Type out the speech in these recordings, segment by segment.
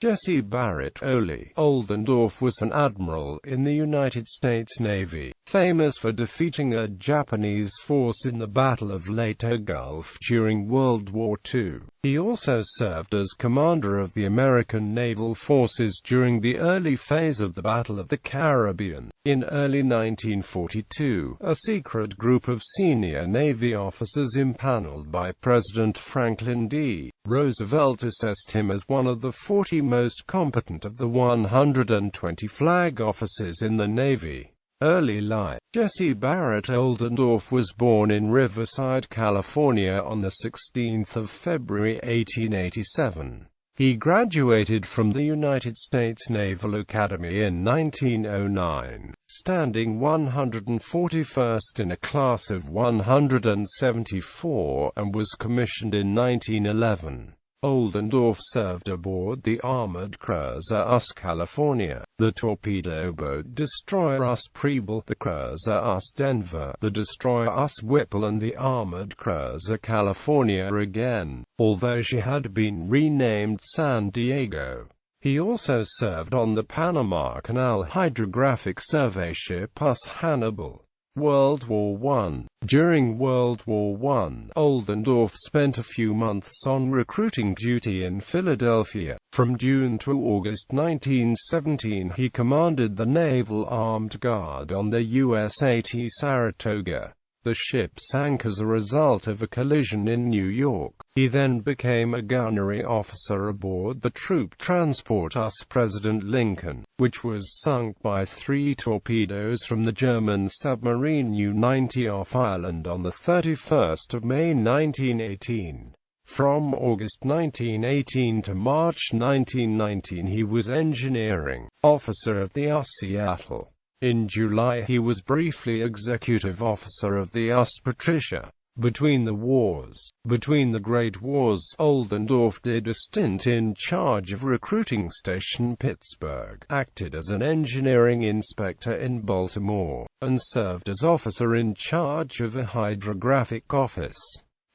Jesse Barrett Oley. Oldendorf was an admiral in the United States Navy, famous for defeating a Japanese force in the Battle of Leyte Gulf during World War II. He also served as commander of the American naval forces during the early phase of the Battle of the Caribbean. In early 1942, a secret group of senior Navy officers empaneled by President Franklin D. Roosevelt assessed him as one of the 40 most competent of the 120 flag officers in the Navy. Early life. Jesse Barrett Oldendorf was born in Riverside, California on 16 February 1887. He graduated from the United States Naval Academy in 1909, standing 141st in a class of 174, and was commissioned in 1911. Oldendorf served aboard the armored cruiser US California, the torpedo boat destroyer US Preble, the cruiser US Denver, the destroyer US Whipple, and the armored cruiser California again, although she had been renamed San Diego. He also served on the Panama Canal hydrographic survey ship US Hannibal. World War I. During World War I, Oldendorf spent a few months on recruiting duty in Philadelphia. From June to August 1917 he commanded the Naval Armed Guard on the USAT Saratoga. The ship sank as a result of a collision in New York. He then became a gunnery officer aboard the troop transport US President Lincoln, which was sunk by 3 torpedoes from the German submarine U-90 off Ireland on 31 May 1918. From August 1918 to March 1919 he was engineering officer of the US Seattle. In July he was briefly executive officer of the US Patricia. Between the Great Wars, Oldendorf did a stint in charge of recruiting station Pittsburgh, acted as an engineering inspector in Baltimore, and served as officer in charge of a hydrographic office.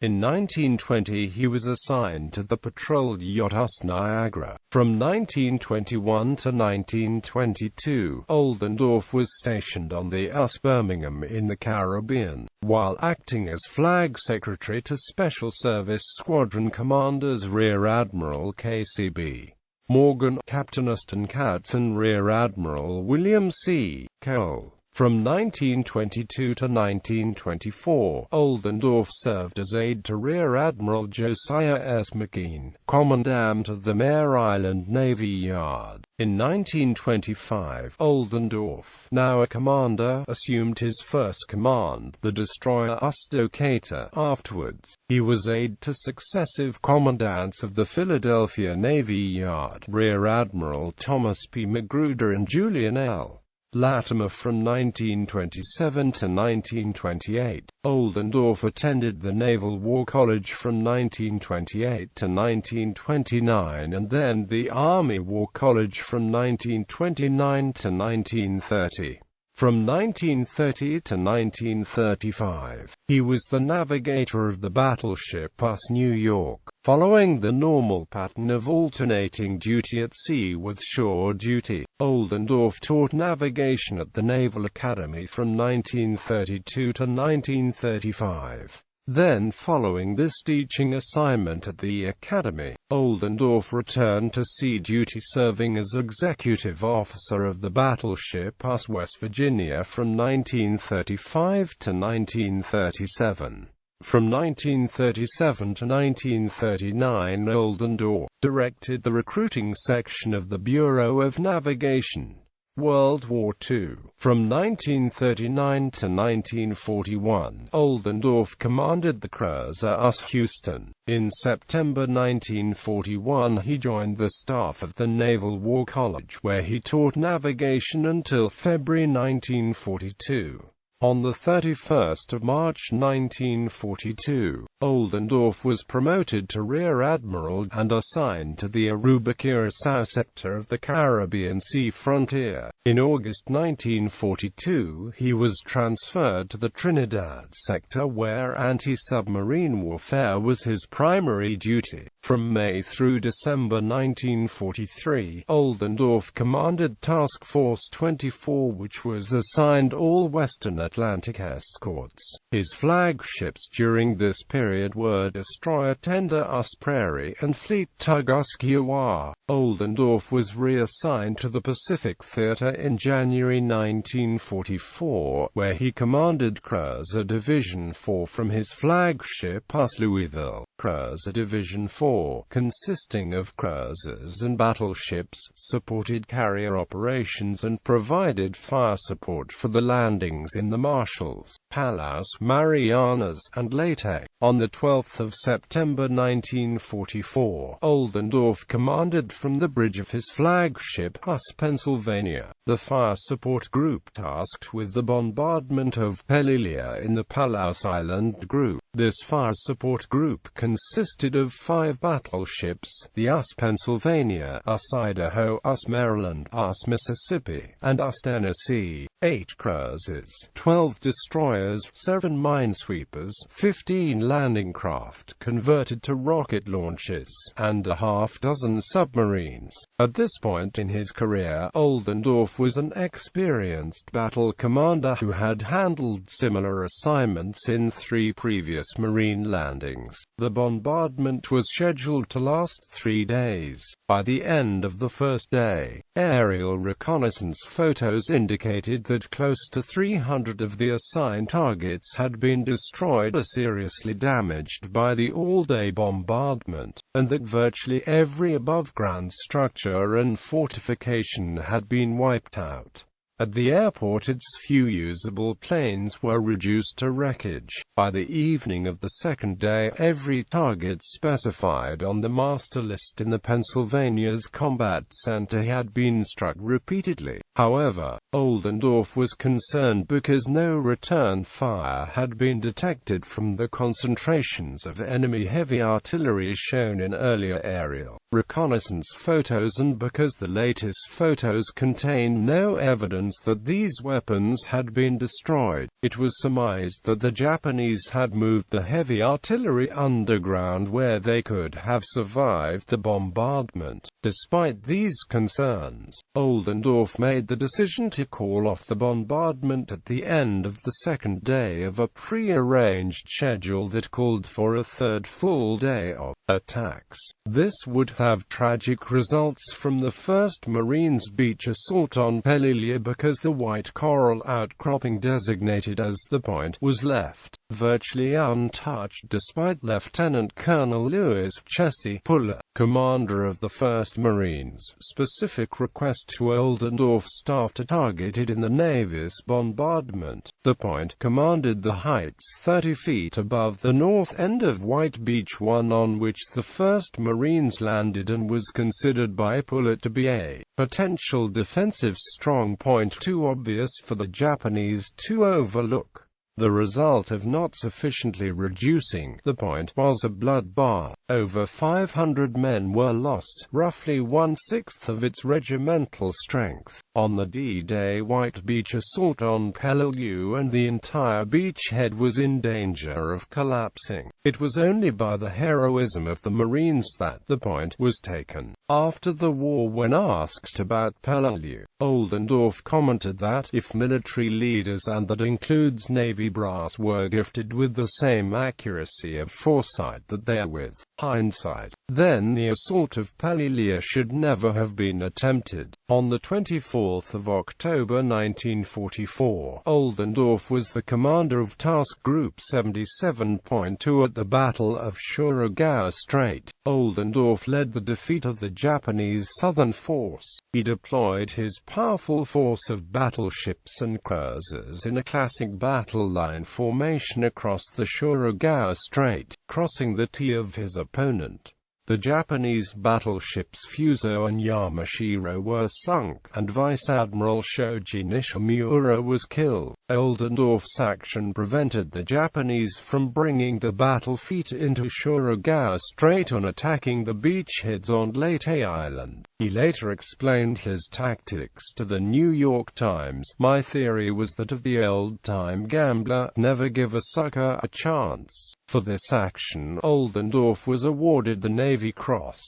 In 1920 he was assigned to the patrol yacht US Niagara. From 1921 to 1922, Oldendorf was stationed on the US Birmingham in the Caribbean, while acting as flag secretary to Special Service Squadron Commanders Rear Admiral K.C.B. Morgan, Captain Aston Katz, and Rear Admiral William C. Cole. From 1922 to 1924, Oldendorf served as aide to Rear Admiral Josiah S. McKean, Commandant of the Mare Island Navy Yard. In 1925, Oldendorf, now a commander, assumed his first command, the destroyer US Decatur. Afterwards, he was aide to successive commandants of the Philadelphia Navy Yard, Rear Admiral Thomas P. Magruder and Julian L. Latimer. From 1927 to 1928, Oldendorf attended the Naval War College from 1928 to 1929 and then the Army War College from 1929 to 1930. From 1930 to 1935, he was the navigator of the battleship US New York, following the normal pattern of alternating duty at sea with shore duty. Oldendorf taught navigation at the Naval Academy from 1932 to 1935. Then, following this teaching assignment at the Academy, Oldendorf returned to sea duty, serving as executive officer of the battleship US West Virginia from 1935 to 1937. From 1937 to 1939, Oldendorf directed the recruiting section of the Bureau of Navigation. World War II. From 1939 to 1941, Oldendorf commanded the cruiser US Houston. In September 1941 he joined the staff of the Naval War College, where he taught navigation until February 1942. On the 31st of March 1942, Oldendorf was promoted to Rear Admiral and assigned to the Aruba-Curaçao sector of the Caribbean Sea frontier. In August 1942, he was transferred to the Trinidad sector where anti-submarine warfare was his primary duty. From May through December 1943, Oldendorf commanded Task Force 24, which was assigned all Western Atlantic escorts. His flagships during this period were destroyer tender Osprey and fleet tug Osceola. Oldendorf was reassigned to the Pacific Theater in January 1944, where he commanded Cruiser Division 4 from his flagship Louisville. Cruiser Division 4, consisting of cruisers and battleships, supported carrier operations and provided fire support for the landings in the Marshalls, Palaos, Marianas, and Leyte. On the 12th of September 1944, Oldendorf commanded from the bridge of his flagship Pennsylvania, the fire support group tasked with the bombardment of Peleliu in the Palaos Island group. This fire support group consisted of 5 battleships, the Pennsylvania, Idaho, Maryland, Mississippi, and Tennessee, 8 cruisers, 12 destroyers, 7 minesweepers, 15 landing craft converted to rocket launches, and a half-dozen submarines. At this point in his career, Oldendorf was an experienced battle commander who had handled similar assignments in 3 previous Marine landings. The bombardment was scheduled to last 3 days. By the end of the first day, aerial reconnaissance photos indicated that close to 300 of the assigned targets had been destroyed or seriously damaged by the all-day bombardment, and that virtually every above-ground structure and fortification had been wiped out. At the airport, its few usable planes were reduced to wreckage. By the evening of the second day, every target specified on the master list in the Pennsylvania's combat center had been struck repeatedly. However, Oldendorf was concerned because no return fire had been detected from the concentrations of enemy heavy artillery shown in earlier aerial reconnaissance photos, and because the latest photos contained no evidence that these weapons had been destroyed. It was surmised that the Japanese had moved the heavy artillery underground where they could have survived the bombardment. Despite these concerns, Oldendorf made the decision to call off the bombardment at the end of the second day of a pre-arranged schedule that called for a third full day of attacks. This would have tragic results from the 1st Marines' beach assault on Peleliu because the white coral outcropping designated as the point was left virtually untouched despite Lieutenant Colonel Louis Chesty Puller, commander of the 1st Marines' specific request to Oldendorf's staff to target it in the Navy's bombardment. The point commanded the heights 30 feet above the north end of White Beach 1 on which the 1st Marines landed and was considered by Puller to be a potential defensive strong point too obvious for the Japanese to overlook. The result of not sufficiently reducing the point was a bloodbath. Over 500 men were lost, roughly 1/6 of its regimental strength, on the D-Day White Beach assault on Peleliu, and the entire beachhead was in danger of collapsing. It was only by the heroism of the Marines that the point was taken. After the war, when asked about Peleliu, Oldendorf commented that if military leaders, and that includes Navy brass, were gifted with the same accuracy of foresight that they are with hindsight, then the assault of Peleliu should never have been attempted. On the 24th of October 1944, Oldendorf was the commander of Task Group 77.2 at the Battle of Surigao Strait. Oldendorf led the defeat of the Japanese Southern Force. He deployed his powerful force of battleships and cruisers in a classic battle line formation across the Surigao Strait, crossing the T of his opponent. The Japanese battleships Fuso and Yamashiro were sunk, and Vice Admiral Shoji Nishimura was killed. Oldendorf's action prevented the Japanese from bringing the battle fleet into Surigao Strait and attacking the beachheads on Leyte Island. He later explained his tactics to the New York Times. "My theory was that of the old-time gambler, never give a sucker a chance." For this action, Oldendorf was awarded the Navy Cross.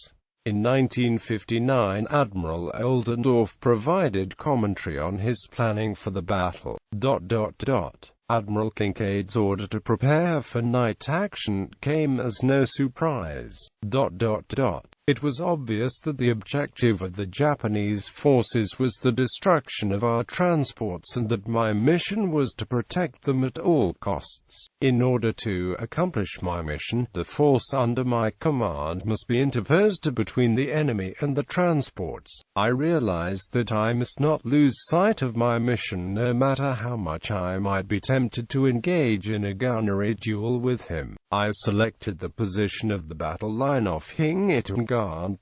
In 1959, Admiral Oldendorf provided commentary on his planning for the battle. Admiral Kinkaid's order to prepare for night action came as no surprise. It was obvious that the objective of the Japanese forces was the destruction of our transports and that my mission was to protect them at all costs. In order to accomplish my mission, the force under my command must be interposed between the enemy and the transports. I realized that I must not lose sight of my mission no matter how much I might be tempted to engage in a gunnery duel with him. I selected the position of the battle line off Hingitan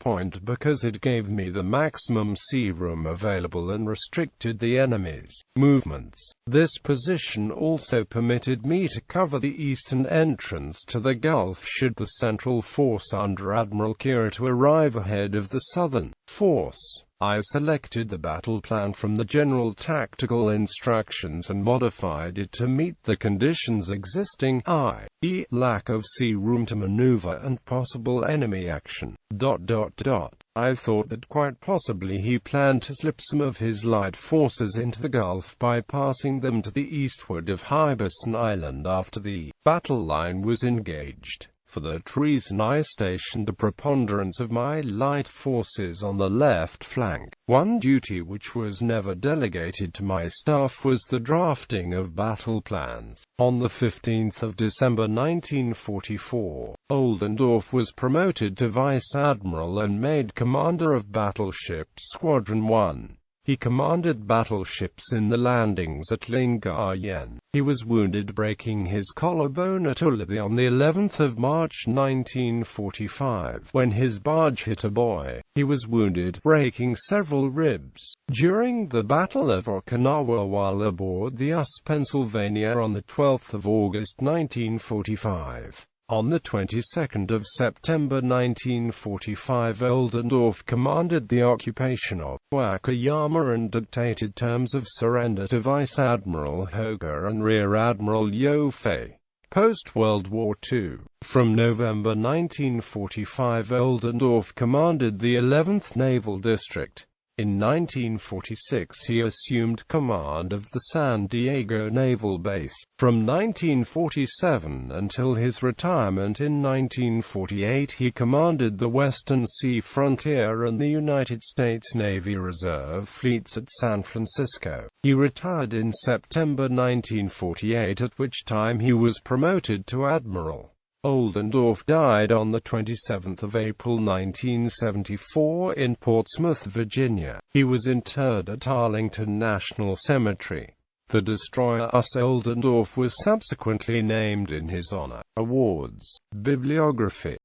Point because it gave me the maximum sea room available and restricted the enemy's movements. This position also permitted me to cover the eastern entrance to the Gulf should the central force under Admiral Kira arrive ahead of the southern force. I selected the battle plan from the general tactical instructions and modified it to meet the conditions existing, i.e., lack of sea room to maneuver and possible enemy action. I thought that quite possibly he planned to slip some of his light forces into the Gulf by passing them to the eastward of Hibison Island after the battle line was engaged. For that reason I stationed the preponderance of my light forces on the left flank. One duty which was never delegated to my staff was the drafting of battle plans. On the 15th of December 1944, Oldendorf was promoted to Vice Admiral and made commander of Battleship Squadron 1. He commanded battleships in the landings at Lingayen. He was wounded breaking his collarbone at Oley on the 11th of March 1945. When his barge hit a buoy, he was wounded, breaking several ribs. During the Battle of Okinawa while aboard the US Pennsylvania on the 12th of August 1945. On the 22nd of September 1945, Oldendorf commanded the occupation of Wakayama and dictated terms of surrender to Vice Admiral Hoga and Rear Admiral Yofei. Post-World War II. From November 1945, Oldendorf commanded the 11th Naval District. In 1946 he assumed command of the San Diego Naval Base. From 1947 until his retirement in 1948 he commanded the Western Sea Frontier and the United States Navy Reserve fleets at San Francisco. He retired in September 1948, at which time he was promoted to admiral. Oldendorf died on the 27th of April 1974 in Portsmouth, Virginia. He was interred at Arlington National Cemetery. The destroyer US Oldendorf was subsequently named in his honor. Awards. Bibliography.